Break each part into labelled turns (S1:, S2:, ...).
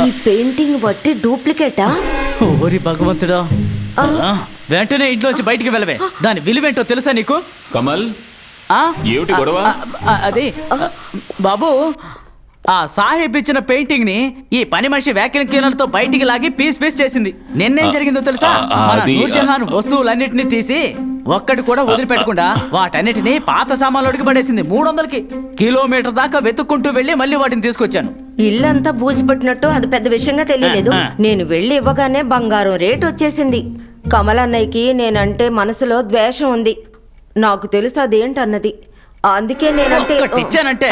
S1: ఈ పెయింటింగ్ బట్టి డూప్లికేటా?
S2: ఓరి భగవంతుడా, వెంటనే ఇంట్లోంచి బయటికి వెళ్ళవే. దాని విలువేంటో తెలుసా నీకు?
S3: కమల్, ఏమిటి గొడవ?
S2: అది బాబు, ఆ సాహెబ్ ఇచ్చిన పెయింటింగ్ ని ఈ పని మనిషి వ్యాక్యూమ్ క్లీనర్ తో బయటికి లాగి పీస్ పీస్ చేసింది. నిన్నేం జరిగిందో తెలుసా? మన నూర్జహాన్ వస్తువులన్నిటినీ తీసి ఒక్కటి కూడా వదిలిపెట్టకుండా వాటన్నిటిని పాత సామాన్లోకి పడేసింది. 300 కిలోమీటర్ దాకా వెతుక్కుంటూ వెళ్ళి మళ్ళీ వాటిని తీసుకొచ్చాను.
S1: ఇల్లంతా బూజుపట్టినట్టు అది పెద్ద విషయంగా తెలియలేదు. నేను వెళ్ళి ఇవ్వగానే బంగారం రేటు వచ్చేసింది. కమలన్నయ్యకి నేనంటే మనసులో ద్వేషం ఉంది. నాకు తెలుసు అదేంటన్నది. అందుకే నేనంటే
S2: ఇచ్చానంటే.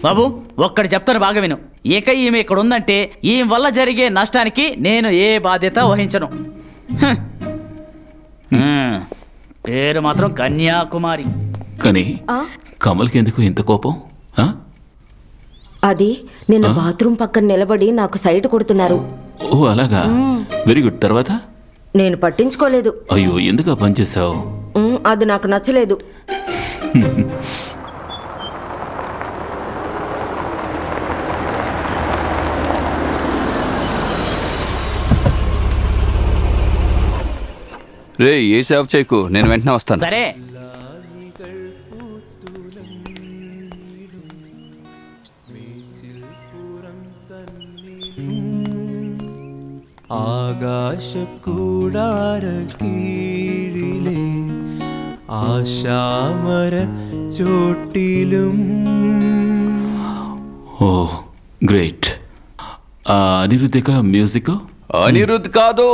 S2: బాబు, ఒక్కటి చెప్తాను బాగా విను. ఇక ఈమె ఇక్కడ ఉందంటే ఈమె వల్ల జరిగే నష్టానికి నేను ఏ బాధ్యత వహించను. పేరు మాత్రం కన్యాకుమారి.
S3: కానీ కమల్కి ఎందుకు ఇంత కోపం?
S1: అది నిన్న బాత్రూమ్ పక్కన నిలబడి నాకు సైట్ కొడుతున్నారు.
S3: ఓ అలాగా, వెరీ గుడ్. తర్వాత?
S1: నేను పట్టించుకోలేదు.
S3: అయ్యో, ఎందుకు ఆ పని చేసావు?
S1: అది నాకు నచ్చలేదు.
S4: రే, ఏ సేవ్ చేయకు, నేను వెంటనే వస్తాను.
S2: సరే.
S5: ആകാശ കൂടാര കീഴിലെ ആശാമര ചോട്ടിലും.
S3: ఓ గ్రేట్. అనిరుద్ధిక మ్యూజిక్?
S4: అనిరుద్ధ్ కాదు,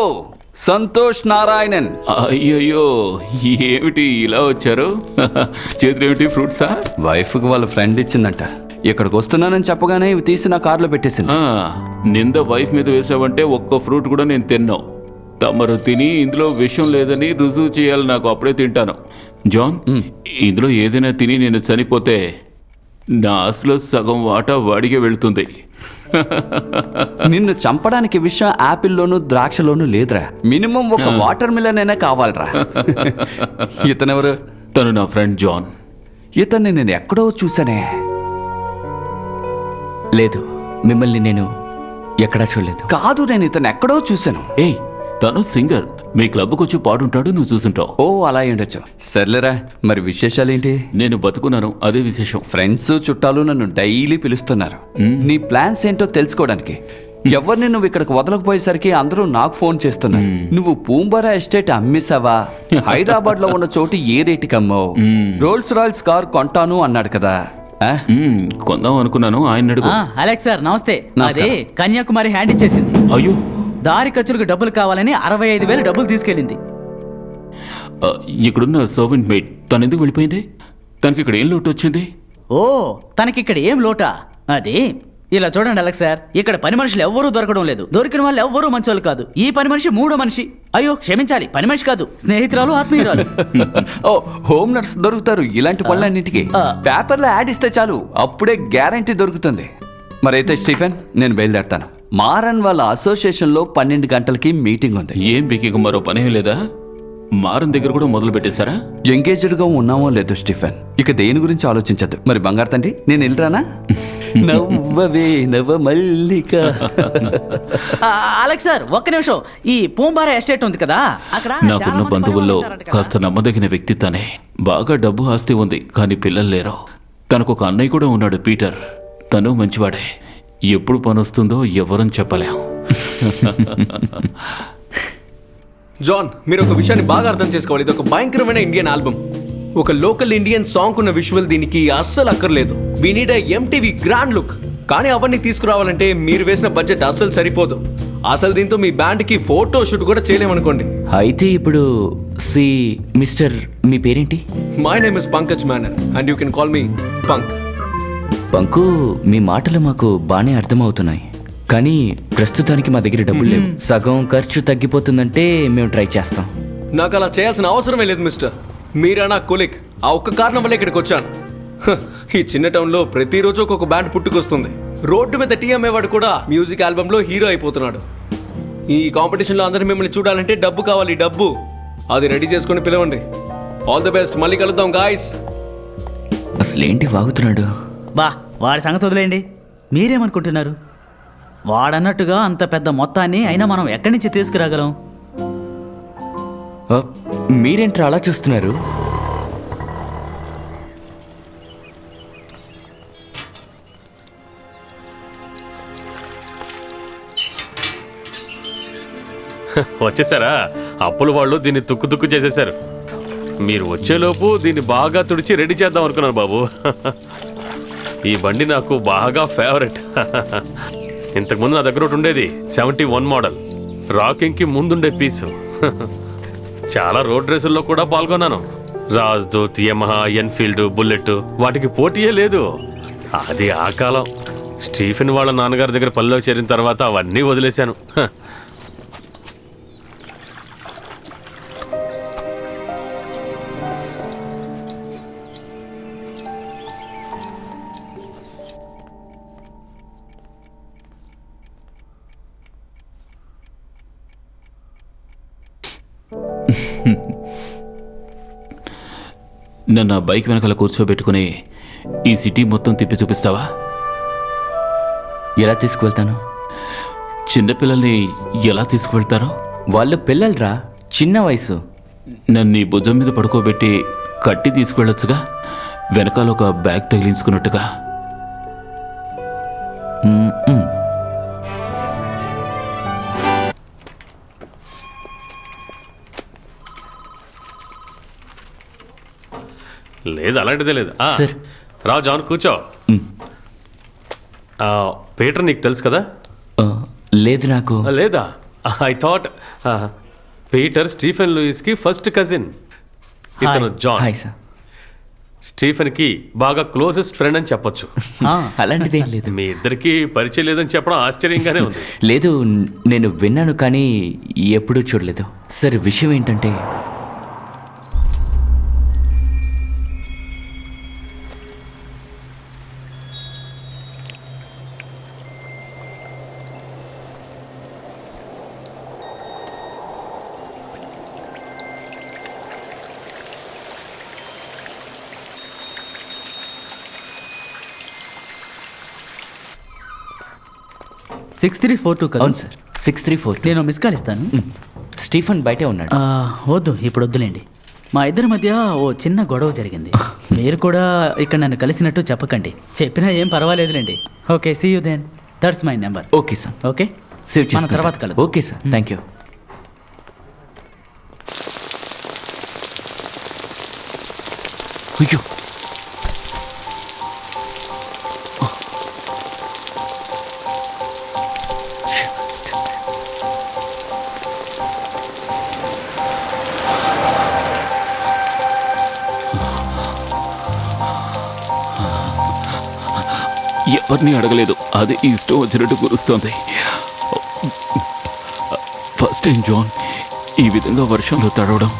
S4: సంతోష్ నారాయణన్.
S3: అయ్యయ్యో, ఏమిటి ఇలా వచ్చారు? చేతులు ఏమిటి, ఫ్రూట్సా?
S4: వైఫ్కి వాళ్ళ ఫ్రెండ్ ఇచ్చిందంట. ఇక్కడికి వస్తున్నానని చెప్పగానే ఇవి తీసి నా కార్లో పెట్టేసింది.
S3: నింద వైఫ్ మీద వేసావంటే ఒక్క ఫ్రూట్ కూడా నేను తిన్నావు. తమరు తిని ఇందులో విషయం లేదని రుజువు చేయాలి నాకు, అప్పుడే తింటాను. జాన్, ఇందులో ఏదైనా తిని నేను చనిపోతే నా ఆశలో సగం వాటా వాడికే వెళుతుంది.
S4: నిన్ను చంపడానికి విషయం యాపిల్లోనూ ద్రాక్షలోనూ లేదురా. మినిమం ఒక వాటర్ మిలన్ అయినా కావాలరా. ఇతనెవరు?
S3: తను నా ఫ్రెండ్ జాన్.
S4: ఇతన్ని నేను ఎక్కడో చూసానే.
S6: లేదు, మిమ్మల్ని నేను ఎక్కడా చూడలేదు.
S4: కాదు, నేను ఇతను ఎక్కడో చూశాను.
S3: ఏయ్, తను సింగర్. మీ క్లబ్కి వచ్చి పాడుంటాడు, నువ్వు చూసుంటావు.
S4: ఓ అలా ఉండొచ్చు. సర్లేరా, మరి విశేషాలేంటి?
S3: నేను బతుకున్నాను, అదే విశేషం.
S4: ఫ్రెండ్స్ చుట్టాలు నన్ను డైలీ పిలుస్తున్నారు నీ ప్లాన్స్ ఏంటో తెలుసుకోవడానికి. ఎవరిని నువ్వు ఇక్కడికి వదలకపోయేసరికి అందరూ నాకు ఫోన్ చేస్తున్నారు. నువ్వు పూంబరా ఎస్టేట్ అమ్మేసావా? హైదరాబాద్ లో ఉన్న చోటు ఏ రేటుకి అమ్మావు? రోల్స్ రాయల్స్ కార్ కొంటాను అన్నాడు కదా.
S3: కొందాం అనుకున్నాను, ఆయన అడుగు.
S2: అలెక్స్ సార్ నమస్తే. అదే కన్యాకుమారి హ్యాండ్ ఇచ్చేసింది.
S3: అయ్యో,
S2: దారి ఖర్చులకు డబ్బులు కావాలని 65,000 డబ్బులు తీసుకెళ్ళింది.
S3: ఇక్కడున్న సర్వెంట్ మేడ్ తను ఎందుకు వెళ్ళిపోయింది? తనకి ఇక్కడ ఏం లోటు వచ్చింది?
S2: ఓ, తనకిక్కడ ఏం లోటా? అది ఇలా చూడండి అలెక్స్ సార్, ఇక్కడ పని మనుషులు ఎవ్వరూ దొరకడం లేదు. దొరికిన వాళ్ళు ఎవ్వరూ మంచోళ్ళు కాదు. ఈ పని మనిషి 3వ మనిషి. అయ్యో క్షమించాలి, పని మనిషి కాదు, స్నేహితురాలు, ఆత్మీయురాలు.
S4: ఓ, హోమ్ నర్స్ దొరుకుతారు ఇలాంటి పనులన్నింటికి. పేపర్లో యాడ్ ఇస్తే చాలు, అప్పుడే గ్యారంటీ దొరుకుతుంది. మరైతే స్టీఫెన్, నేను బయలుదేరుతాను. మారన్ వాళ్ళ అసోసియేషన్లో 12 గంటలకి మీటింగ్ ఉంది.
S3: ఏం మీకు మరో పనేం లేదా? మారన్ దగ్గర కూడా మొదలు పెట్టేశారా?
S4: ఎంగేజ్డ్గా ఉన్నామో లేదో స్టీఫెన్, ఇక దేని గురించి ఆలోచించద్దు. మరి బంగారు తండ్రి, నేను వెళ్ళరానా? నవ్వవే నవ మల్లిక.
S2: అలెక్స్ సార్ ఒక్క నిమిషం. ఈ పూంబారా ఎస్టేట్ ఉంది కదా, అక్కడ
S3: నాకున్న బంధువుల్లో కాస్త నమ్మదగిన వ్యక్తి తనే. బాగా డబ్బు ఆస్తి ఉంది, కానీ పిల్లలు లేరు. తనకు ఒక అన్నయ్య కూడా ఉన్నాడు, పీటర్. తను మంచివాడే. ఎప్పుడు పని వస్తుందో ఎవరని చెప్పలేం.
S5: జాన్, మీరు ఒక విషయాన్ని బాగా అర్థం చేసుకోవాలి. ఇది ఒక భయంకరమైన ఇండియన్ ఆల్బమ్. ఒక లోకల్ ఇండియన్ సాంగ్ ఉన్న విజువల్ దీనికి అస్సలు అక్కర్లేదు. We need MTV grand look. కానీ అవన్నీ తీసుకురావాలంటే మీరు వేసిన బడ్జెట్ అస్సలు సరిపోదు. అసలు దీంతో మీ బ్యాండ్కి ఫోటో షూట్ కూడా చేయలేమనుకోండి.
S6: అయితే ఇప్పుడు మిస్టర్, మీ పేరేంటి?
S5: My name is Pankaj Menon and you can call me Pank.
S6: Panku, మీ మాటలు మాకు బాగానే అర్థమవుతున్నాయి, కానీ ప్రస్తుతానికి మా దగ్గర డబ్బులు లేవు. సగం ఖర్చు తగ్గిపోతుందంటే మేము ట్రై చేస్తాం.
S5: నాకు అలా చేయాల్సిన అవసరమే లేదు మిస్టర్. మీరా నా కొలిక్. ఆ ఒక్క కారణం వల్ల ఇక్కడికి వచ్చాను. ఈ చిన్న టౌన్లో ప్రతిరోజు ఒక్కొక్క బ్యాండ్ పుట్టుకొస్తుంది. రోడ్డు మీద టీ అమ్మేవాడు కూడా మ్యూజిక్ ఆల్బంలో హీరో అయిపోతున్నాడు. ఈ కాంపిటీషన్లో అందరూ మిమ్మల్ని చూడాలంటే డబ్బు కావాలి, డబ్బు. అది రెడీ చేసుకొని పిలవండి. ఆల్ ది బెస్ట్, మళ్ళీ కలుద్దాం గాయస్.
S6: అసలేంటి వాగుతున్నాడు?
S2: బా వాడి సంగతి వదిలేయండి. మీరేమనుకుంటున్నారు? వాడన్నట్టుగా అంత పెద్ద మొత్తాన్ని అయినా మనం ఎక్కడి నుంచి తీసుకురాగలం?
S6: ఆ, మీరేంట్రా అలా చూస్తున్నారు?
S7: వచ్చేసారా? అప్పుల వాళ్ళు దీన్ని తుక్కు తుక్కు చేసేశారు. మీరు వచ్చేలోపు దీన్ని బాగా తుడిచి రెడీ చేద్దాం అనుకున్నాను బాబు. ఈ బండి నాకు బాగా ఫేవరెట్. ఇంతకుముందు నా దగ్గర ఒకటి ఉండేది 71 మోడల్, రాకింగ్కి ముందుండే పీసు. చాలా రోడ్ రేసుల్లో కూడా పాల్గొన్నాను. రాజ్దూత్, యమహా, ఎన్ఫీల్డ్, బుల్లెట్, వాటికి పోటీయే లేదు. అది ఆ కాలం. స్టీఫెన్ వాళ్ళ నాన్నగారి దగ్గర పనిలో చేరిన తర్వాత అవన్నీ వదిలేశాను.
S3: నన్ను ఆ బైక్ వెనకాల కూర్చోబెట్టుకుని ఈ సిటీ మొత్తం తిప్పి చూపిస్తావా?
S6: ఎలా తీసుకువెళ్తాను?
S3: చిన్నపిల్లల్ని ఎలా తీసుకువెళ్తారో?
S6: వాళ్ళు పిల్లలరా, చిన్న వయసు.
S3: నన్ను ఈ భుజం మీద పడుకోబెట్టి కట్టి తీసుకువెళ్ళొచ్చుగా, వెనకాల ఒక బ్యాగ్ తగిలించుకున్నట్టుగా.
S7: లేదు, అలాంటిదే లేదు.
S6: సార్.
S7: రా జాన్, కూర్చో. పీటర్ నీకు తెలుసు కదా?
S6: ఆ, లేదు నాకు.
S7: లేదా? ఐ థాట్ పీటర్ స్టీఫెన్ లూయిస్కి ఫస్ట్ కజిన్. ఇతను జాన్.
S6: Hi sir.
S7: స్టీఫెన్కి బాగా క్లోజెస్ట్ ఫ్రెండ్ అని చెప్పొచ్చు.
S6: అలాంటిదేం లేదు.
S7: మీ ఇద్దరికి పరిచయం లేదని చెప్పడం ఆశ్చర్యంగానే ఉంది.
S6: లేదు, నేను విన్నాను కానీ ఎప్పుడూ చూడలేదు. సార్, విషయం ఏంటంటే
S2: సిక్స్ 6342 కదా?
S6: అవును సార్, 634.
S2: నేను మిస్ కాల్ ఇస్తాను.
S6: స్టీఫెన్ బయటే ఉన్నాడు.
S2: వద్దు, ఇప్పుడు వద్దులేండి. మా ఇద్దరి మధ్య ఓ చిన్న గొడవ జరిగింది. మీరు కూడా ఇక్కడ నన్ను కలిసినట్టు చెప్పకండి. చెప్పినా ఏం పర్వాలేదులేండి. Okay, see you then. That's my number.
S6: Okay sir.
S2: Okay,
S6: save
S2: మన
S6: చేసుకుంటా.
S2: తర్వాత కలుద్దాం.
S6: Okay sir, thank you. అయ్యో,
S3: ఎవరిని అడగలేదు, అది ఇష్టం వచ్చినట్టు కురుస్తోంది. ఫస్ట్ టైం జాన్ ఈ విధంగా వర్షంలో తడవడం.